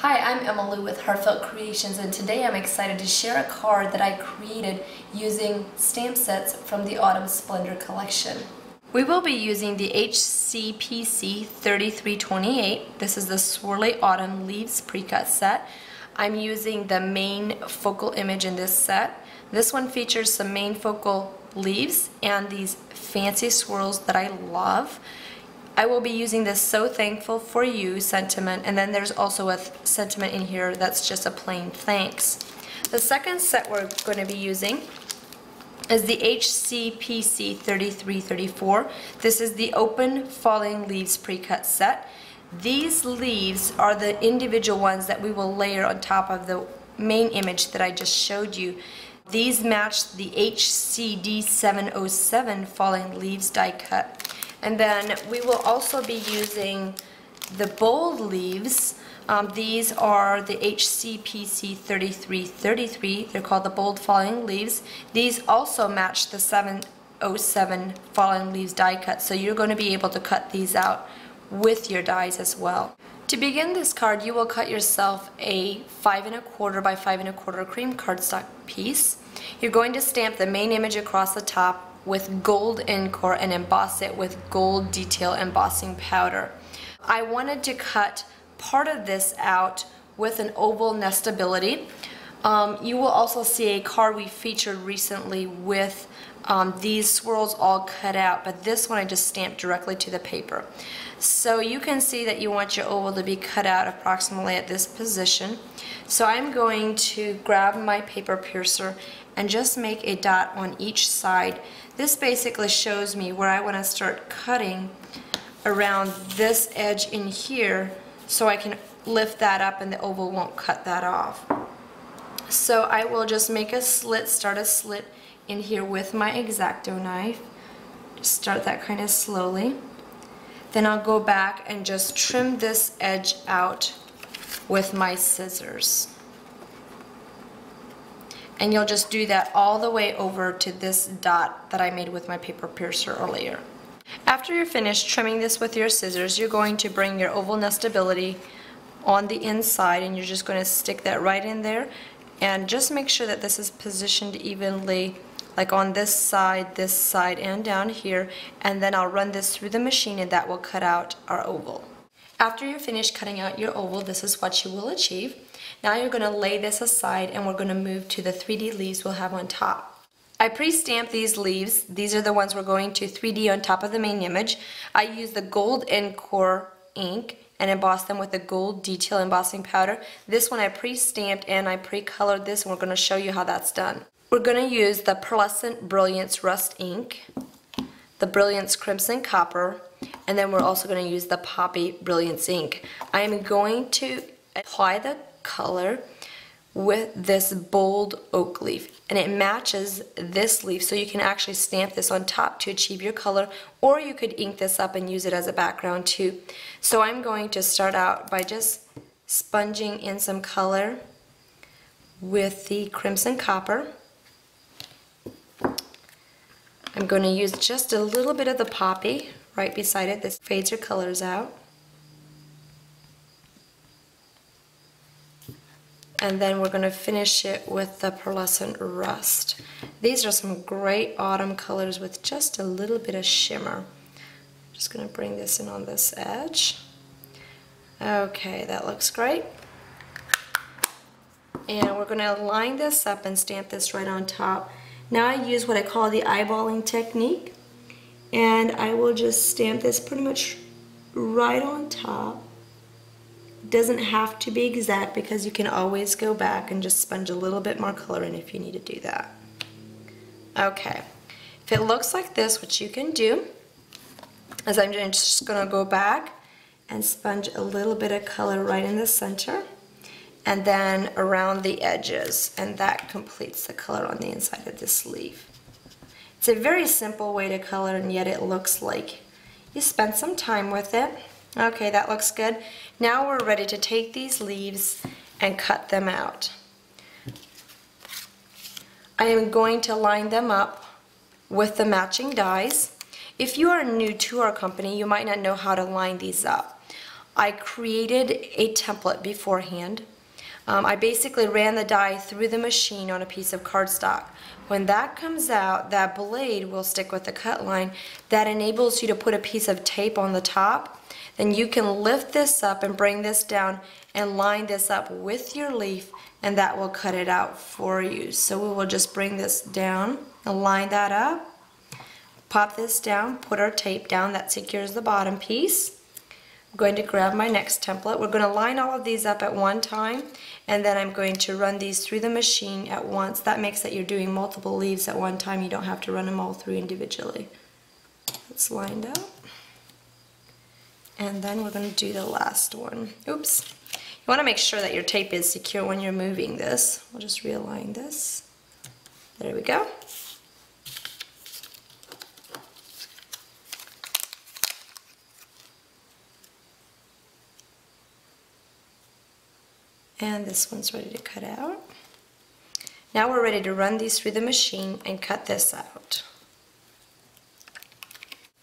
Hi, I'm Emma Lou with Heartfelt Creations, and today I'm excited to share a card that I created using stamp sets from the Autumn Splendor collection. We will be using the HCPC 3328. This is the Swirly Autumn Leaves Precut set. I'm using the main focal image in this set. This one features some main focal leaves and these fancy swirls that I love. I will be using this So Thankful for You sentiment, and then there's also a sentiment in here that's just a plain thanks. The second set we're going to be using is the HCPC 3334. This is the Open Falling Leaves Precut set. These leaves are the individual ones that we will layer on top of the main image that I just showed you. These match the HCD 707 Falling Leaves die cut. And then we will also be using the bold leaves. These are the HCPC 3333. They're called the bold falling leaves. These also match the 707 falling leaves die cut, so you're going to be able to cut these out with your dies as well. To begin this card, you will cut yourself a 5 1/4 by 5 1/4 cream cardstock piece. You're going to stamp the main image across the top with gold encore and emboss it with gold detail embossing powder. I wanted to cut part of this out with an oval nestability. You will also see a card we featured recently with these swirls all cut out, but this one I just stamped directly to the paper. So you can see that you want your oval to be cut out approximately at this position. So I'm going to grab my paper piercer and just make a dot on each side. This basically shows me where I want to start cutting around this edge in here, so I can lift that up and the oval won't cut that off. So I will just make a slit, start a slit in here with my X-Acto knife. Just start that kind of slowly. Then I'll go back and just trim this edge out with my scissors. And you'll just do that all the way over to this dot that I made with my paper piercer earlier. After you're finished trimming this with your scissors, you're going to bring your oval nestability on the inside, and you're just going to stick that right in there, and just make sure that this is positioned evenly, like on this side, and down here, and then I'll run this through the machine and that will cut out our oval. After you're finished cutting out your oval, this is what you will achieve. Now you're going to lay this aside and we're going to move to the 3D leaves we'll have on top. I pre-stamped these leaves. These are the ones we're going to 3D on top of the main image. I used the gold encore ink and embossed them with the gold detail embossing powder. This one I pre-stamped and I pre-colored this, and we're going to show you how that's done. We're going to use the Pearlescent Brilliance Rust ink, the Brilliance Crimson Copper, and then we're also going to use the Poppy Brilliance ink. I am going to apply the color with this bold oak leaf, and it matches this leaf, so you can actually stamp this on top to achieve your color, or you could ink this up and use it as a background too. So I'm going to start out by just sponging in some color with the Crimson Copper. I'm going to use just a little bit of the Poppy right beside it. This fades your colors out. And then we're going to finish it with the Pearlescent Rust. These are some great autumn colors with just a little bit of shimmer. Just going to bring this in on this edge. Okay, that looks great. And we're going to line this up and stamp this right on top. Now I use what I call the eyeballing technique, and I will just stamp this pretty much right on top. Doesn't have to be exact because you can always go back and just sponge a little bit more color in if you need to do that. Okay, if it looks like this, what you can do is I'm just going to go back and sponge a little bit of color right in the center and then around the edges, and that completes the color on the inside of this leaf. It's a very simple way to color, and yet it looks like you spent some time with it. Okay, that looks good. Now we're ready to take these leaves and cut them out. I am going to line them up with the matching dies. If you are new to our company, you might not know how to line these up. I created a template beforehand. I basically ran the die through the machine on a piece of cardstock. When that comes out, that blade will stick with the cut line. That enables you to put a piece of tape on the top. Then you can lift this up and bring this down and line this up with your leaf, and that will cut it out for you. So we will just bring this down and line that up. Pop this down, put our tape down, that secures the bottom piece. I'm going to grab my next template. We're going to line all of these up at one time, and then I'm going to run these through the machine at once. That makes that you're doing multiple leaves at one time. You don't have to run them all through individually. It's lined up. And then we're going to do the last one. Oops. You want to make sure that your tape is secure when you're moving this. We'll just realign this. There we go. And this one's ready to cut out. Now we're ready to run these through the machine and cut this out.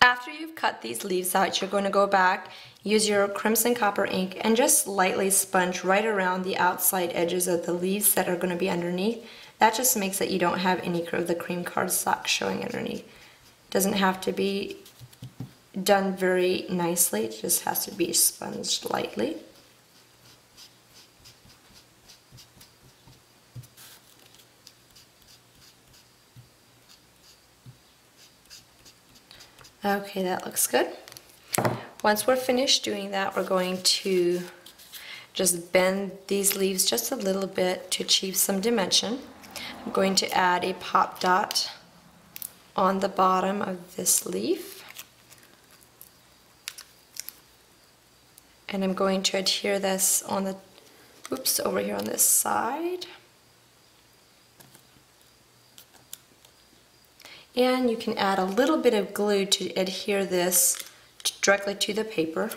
After you've cut these leaves out, you're going to go back, use your crimson copper ink, and just lightly sponge right around the outside edges of the leaves that are going to be underneath. That just makes it you don't have any of the cream cardstock showing underneath. It doesn't have to be done very nicely, it just has to be sponged lightly. Okay, that looks good. Once we're finished doing that, we're going to just bend these leaves just a little bit to achieve some dimension. I'm going to add a pop dot on the bottom of this leaf. And I'm going to adhere this on the, over here on this side. And you can add a little bit of glue to adhere this directly to the paper.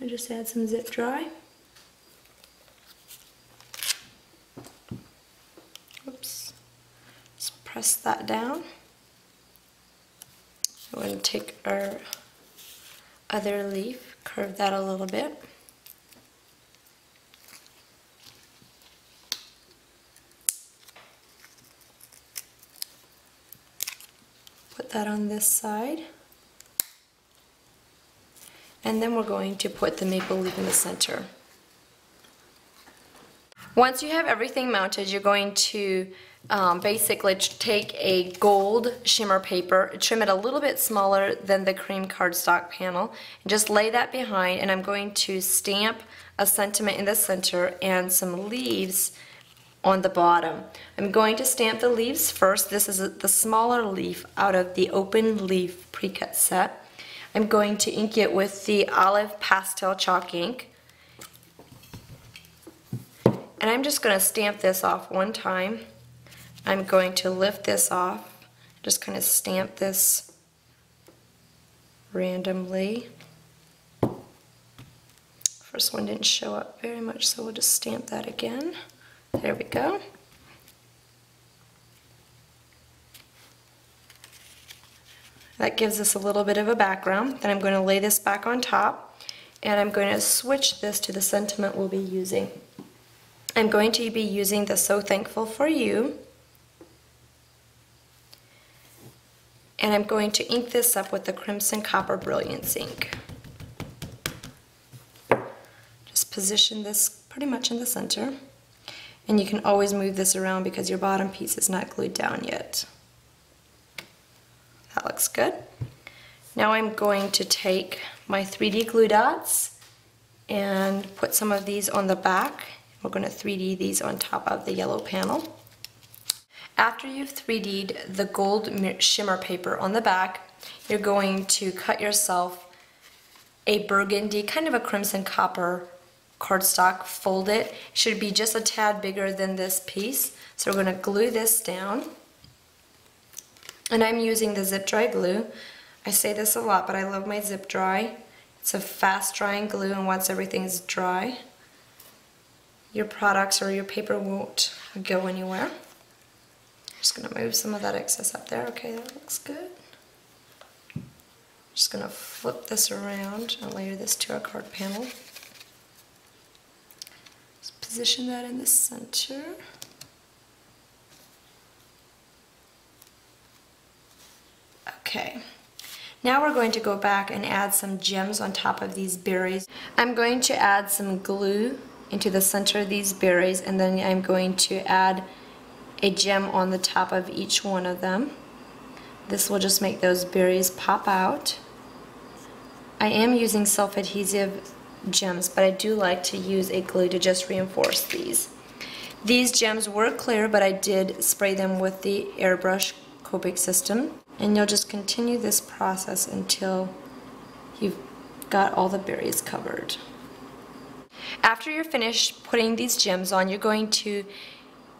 I just add some zip dry. Oops. Just press that down. We're going to take our other leaf, curve that a little bit. Put that on this side. And then we're going to put the maple leaf in the center. Once you have everything mounted, you're going to basically take a gold shimmer paper, trim it a little bit smaller than the cream cardstock panel, and just lay that behind, and I'm going to stamp a sentiment in the center and some leaves on the bottom. I'm going to stamp the leaves first. This is the smaller leaf out of the open leaf pre-cut set. I'm going to ink it with the olive pastel chalk ink. And I'm just going to stamp this off one time. I'm going to lift this off, just kind of stamp this randomly. First one didn't show up very much, so we'll just stamp that again. There we go. That gives us a little bit of a background. Then I'm going to lay this back on top, and I'm going to switch this to the sentiment we'll be using. I'm going to be using the So Thankful for You, and I'm going to ink this up with the Crimson Copper Brilliance ink. Just position this pretty much in the center. And you can always move this around because your bottom piece is not glued down yet. That looks good. Now I'm going to take my 3D glue dots and put some of these on the back. We're going to 3D these on top of the yellow panel. After you've 3D'd the gold shimmer paper on the back, you're going to cut yourself a burgundy, kind of a crimson copper cardstock, fold it. It should be just a tad bigger than this piece. So we're going to glue this down. And I'm using the zip dry glue. I say this a lot, but I love my zip dry. It's a fast drying glue, and once everything's dry, your products or your paper won't go anywhere. Just going to move some of that excess up there. Okay, that looks good. Just going to flip this around and layer this to our card panel. Just position that in the center. Okay. Now we're going to go back and add some gems on top of these berries. I'm going to add some glue into the center of these berries, and then I'm going to add a gem on the top of each one of them. This will just make those berries pop out. I am using self-adhesive gems, but I do like to use a glue to just reinforce these. These gems were clear, but I did spray them with the airbrush Copic system. And you'll just continue this process until you've got all the berries covered. After you're finished putting these gems on, you're going to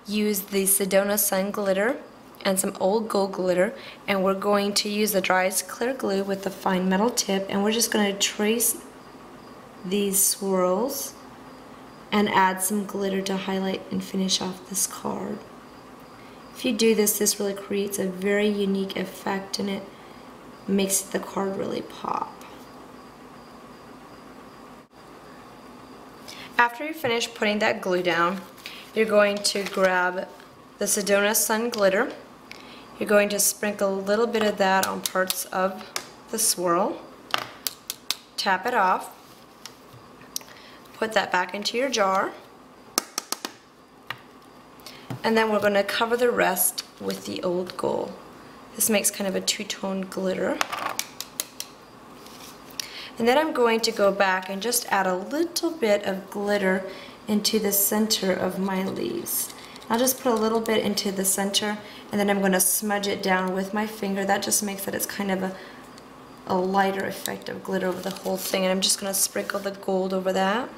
use the Sedona Sun glitter and some old gold glitter, and we're going to use the driest clear glue with the fine metal tip, and we're just going to trace these swirls and add some glitter to highlight and finish off this card. If you do this, this really creates a very unique effect, and it makes the card really pop. After you finish putting that glue down, you're going to grab the Sedona Sun glitter. You're going to sprinkle a little bit of that on parts of the swirl. Tap it off. Put that back into your jar. And then we're going to cover the rest with the old gold. This makes kind of a two-tone glitter. And then I'm going to go back and just add a little bit of glitter into the center of my leaves. I'll just put a little bit into the center, and then I'm going to smudge it down with my finger. That just makes it, it's kind of a lighter effect of glitter over the whole thing. And I'm just going to sprinkle the gold over that.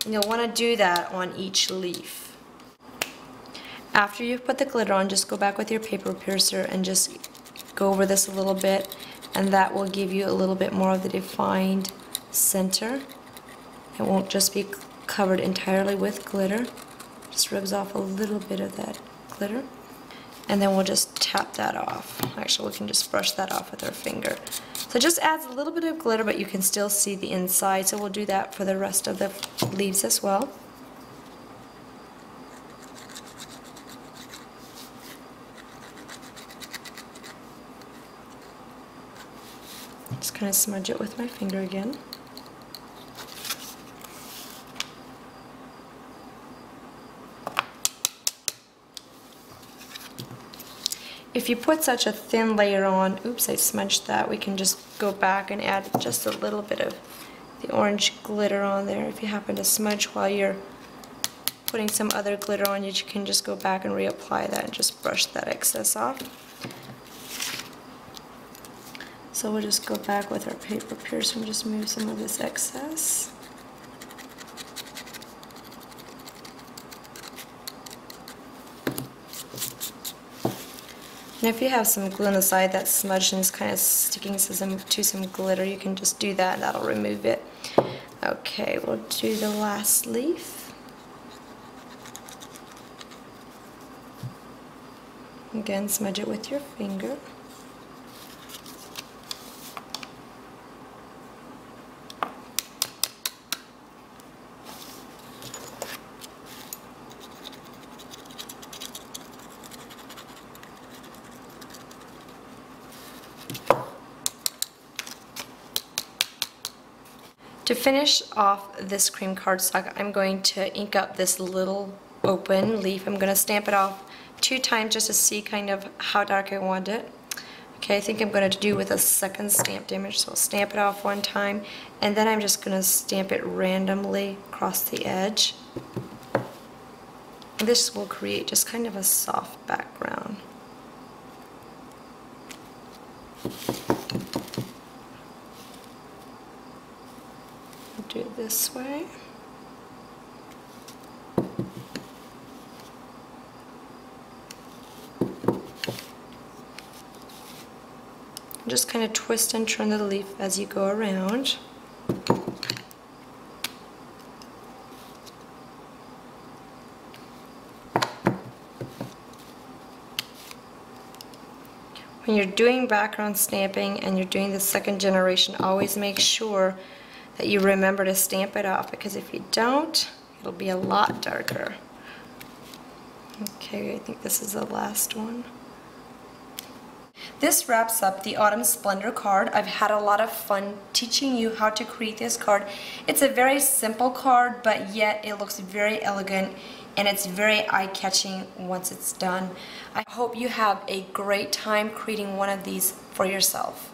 And you'll want to do that on each leaf. After you've put the glitter on, just go back with your paper piercer and just go over this a little bit, and that will give you a little bit more of the defined center. It won't just be covered entirely with glitter. Just rubs off a little bit of that glitter, and then we'll just tap that off. Actually, we can just brush that off with our finger. So it just adds a little bit of glitter, but you can still see the inside, so we'll do that for the rest of the leaves as well. Just kind of smudge it with my finger again. If you put such a thin layer on, oops, I smudged that, we can just go back and add just a little bit of the orange glitter on there. If you happen to smudge while you're putting some other glitter on, you can just go back and reapply that and just brush that excess off. So we'll just go back with our paper piercer and just move some of this excess. And if you have some glue on the side that's smudged and is kind of sticking to some glitter, you can just do that and that'll remove it. Okay, we'll do the last leaf. Again, smudge it with your finger. To finish off this cream cardstock, I'm going to ink up this little open leaf. I'm going to stamp it off 2 times just to see kind of how dark I want it. Okay, I think I'm going to do with a second stamped image, so I'll stamp it off 1 time, and then I'm just going to stamp it randomly across the edge. This will create just kind of a soft background. Do it this way. Just kind of twist and turn the leaf as you go around. when you're doing background stamping and you're doing the second generation, always make sure that you remember to stamp it off, because if you don't, it'll be a lot darker. Okay, I think this is the last one. This wraps up the Autumn Splendor card. I've had a lot of fun teaching you how to create this card. It's a very simple card, but yet it looks very elegant and it's very eye-catching once it's done. I hope you have a great time creating one of these for yourself.